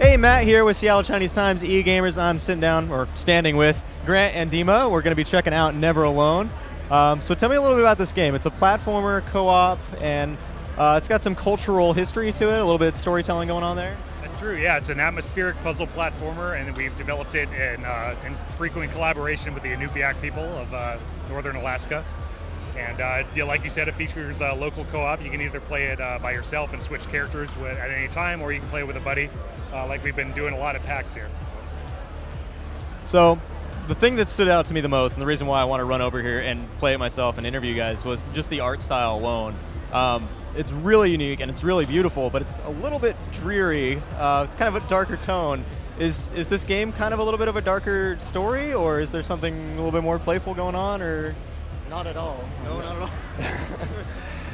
Hey, Matt here with Seattle Chinese Times e-gamers. I'm sitting down, or standing with Grant and Dima. We're going to be checking out Never Alone. So tell me a little bit about this game. It's a platformer, co-op, and it's got some cultural history to it, a little bit of storytelling going on there. That's true, yeah. It's an atmospheric puzzle platformer, and we've developed it in frequent collaboration with the Inuit people of northern Alaska. And like you said, it features local co-op. You can either play it by yourself and switch characters at any time, or you can play it with a buddy, like we've been doing a lot at PAX here. So the thing that stood out to me the most, and the reason why I want to run over here and play it myself and interview you guys, was just the art style alone. It's really unique and it's really beautiful, but it's a little bit dreary. It's kind of a darker tone. Is this game kind of a little bit of a darker story, or is there something a little bit more playful going on, or? Not at all. No, not at all.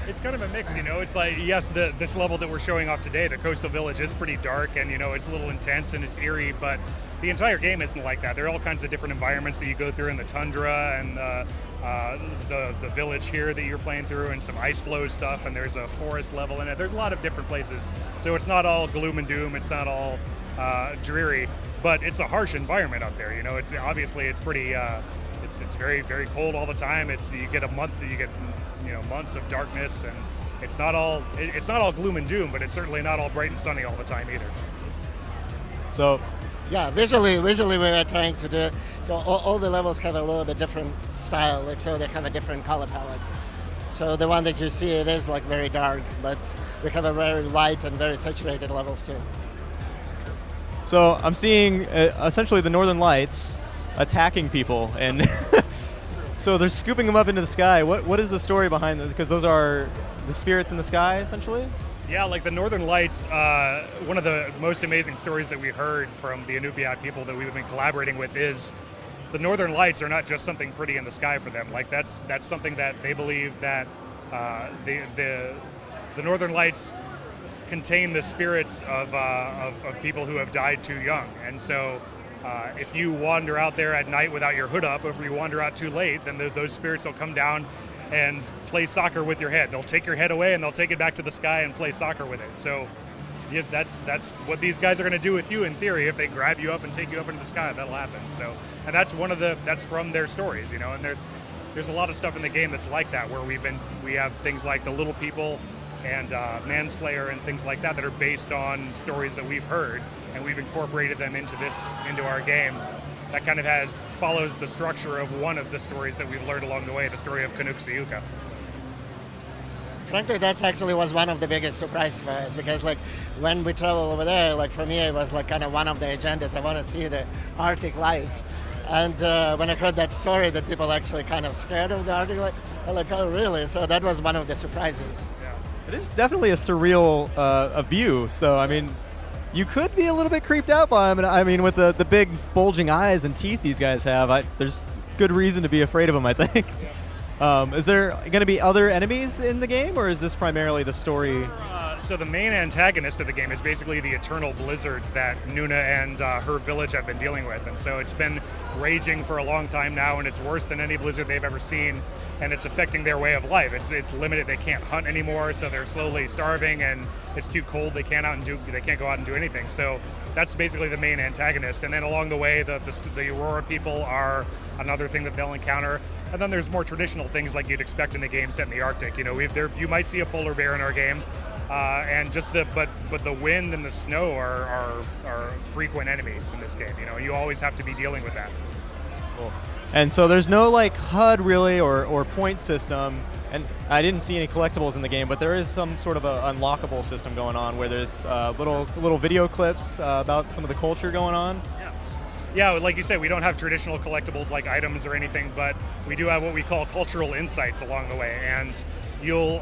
It's kind of a mix, you know. It's like, yes, this level that we're showing off today, the coastal village, is pretty dark, and it's a little intense and it's eerie, but the entire game isn't like that. There are all kinds of different environments that you go through in the tundra and the village here that you're playing through, and some ice flow stuff, and there's a forest level in it. There's a lot of different places, so it's not all gloom and doom. It's not all dreary, but it's a harsh environment out there. It's obviously it's pretty. It's very, very cold all the time. You get months of darkness, and it's not all gloom and doom, but it's certainly not all bright and sunny all the time either. So, yeah, visually we were trying to do all the levels have a little bit different style, like, so they have a different color palette. So the one that you see, it is like very dark, but we have a very light and very saturated levels too. So I'm seeing essentially the Northern Lights attacking people, and so they're scooping them up into the sky. What is the story behind this? Because those are the spirits in the sky, essentially? Yeah, like the Northern Lights, one of the most amazing stories that we heard from the Inuit people that we've been collaborating with is the Northern Lights are not just something pretty in the sky for them. Like that's something that they believe that the Northern Lights contain the spirits of people who have died too young, and so if you wander out there at night without your hood up, or if you wander out too late, then those spirits will come down and play soccer with your head. They'll take your head away and they'll take it back to the sky and play soccer with it. So yeah, that's what these guys are going to do with you in theory. If they grab you up and take you up into the sky, that'll happen. So, and that's from their stories, and there's a lot of stuff in the game that's like that, where we have things like the Little People and Manslayer and things like that are based on stories that we've heard, and we've incorporated them into our game. That kind of follows the structure of one of the stories that we've learned along the way, the story of Canuck-Siuka. Frankly, that's actually was one of the biggest surprises for us, because like when we travel over there, like for me it was like kind of one of the agendas. I want to see the Arctic lights, and when I heard that story that people actually kind of scared of the Arctic light, I'm like, oh really? So that was one of the surprises. Yeah. It is definitely a surreal a view. So I mean, you could be a little bit creeped out by them. I mean, with the big bulging eyes and teeth these guys have, there's good reason to be afraid of them, I think. Yeah. Is there going to be other enemies in the game, or is this primarily the story? So the main antagonist of the game is basically the eternal blizzard that Nuna and her village have been dealing with. And so it's been raging for a long time now, and it's worse than any blizzard they've ever seen. And it's affecting their way of life. It's limited. They can't hunt anymore, so they're slowly starving, and it's too cold. They can't go out and do anything. So that's basically the main antagonist. And then along the way, the Aurora people are another thing that they'll encounter. And then there's more traditional things like you'd expect in a game set in the Arctic. You might see a polar bear in our game, and but the wind and the snow are frequent enemies in this game. You always have to be dealing with that. Cool. And so there's no like HUD really or point system, and I didn't see any collectibles in the game, but there is some sort of a unlockable system going on where there's little video clips about some of the culture going on. Yeah, like you said, we don't have traditional collectibles like items or anything, but we do have what we call cultural insights along the way. And you'll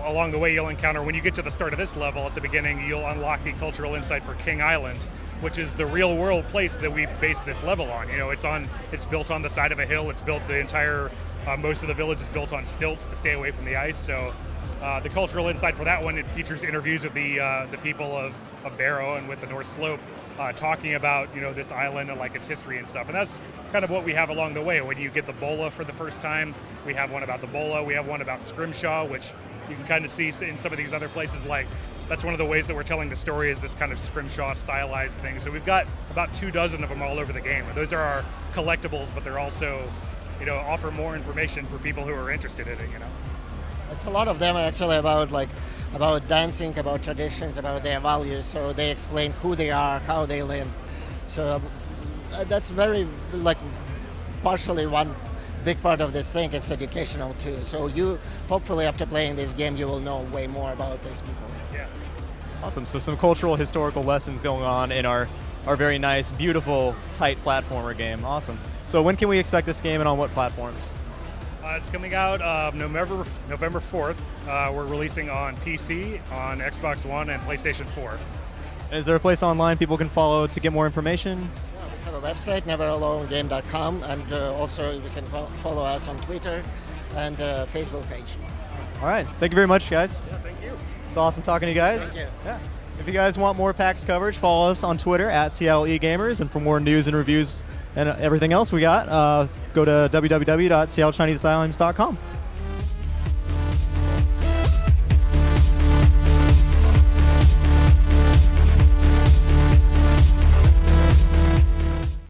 encounter, when you get to the start of this level at the beginning, you'll unlock the cultural insight for King Island, which is the real world place that we based this level on. It's built on the side of a hill. It's built most of the village is built on stilts to stay away from the ice. So the cultural insight for that one, it features interviews with the people of Barrow and with the North Slope, talking about this island and like its history and stuff. And that's kind of what we have along the way. When you get the bola for the first time, we have one about the bola. We have one about Scrimshaw, which you can kind of see in some of these other places like that's one of the ways that we're telling the story, is this kind of scrimshaw stylized thing. So we've got about 24 of them all over the game. And those are our collectibles, but they're also, offer more information for people who are interested in it. It's a lot of them are actually about dancing, about traditions, about their values. So they explain who they are, how they live. So that's very partially one big part of this thing. It's educational too. So you hopefully after playing this game you will know way more about these people. Yeah. Awesome. So some cultural, historical lessons going on in our very nice, beautiful, tight platformer game. Awesome. So when can we expect this game and on what platforms? It's coming out November 4th. We're releasing on PC, on Xbox One, and PlayStation 4. And is there a place online people can follow to get more information? Yeah, we have a website, neveralonegame.com, and also you can follow us on Twitter and Facebook page. All right. Thank you very much, guys. Yeah, thank you. It's awesome talking to you guys. Thank you. Yeah. If you guys want more PAX coverage, follow us on Twitter at Seattle eGamers, and for more news and reviews and everything else we got, go to www.seattlechinesedimes.com.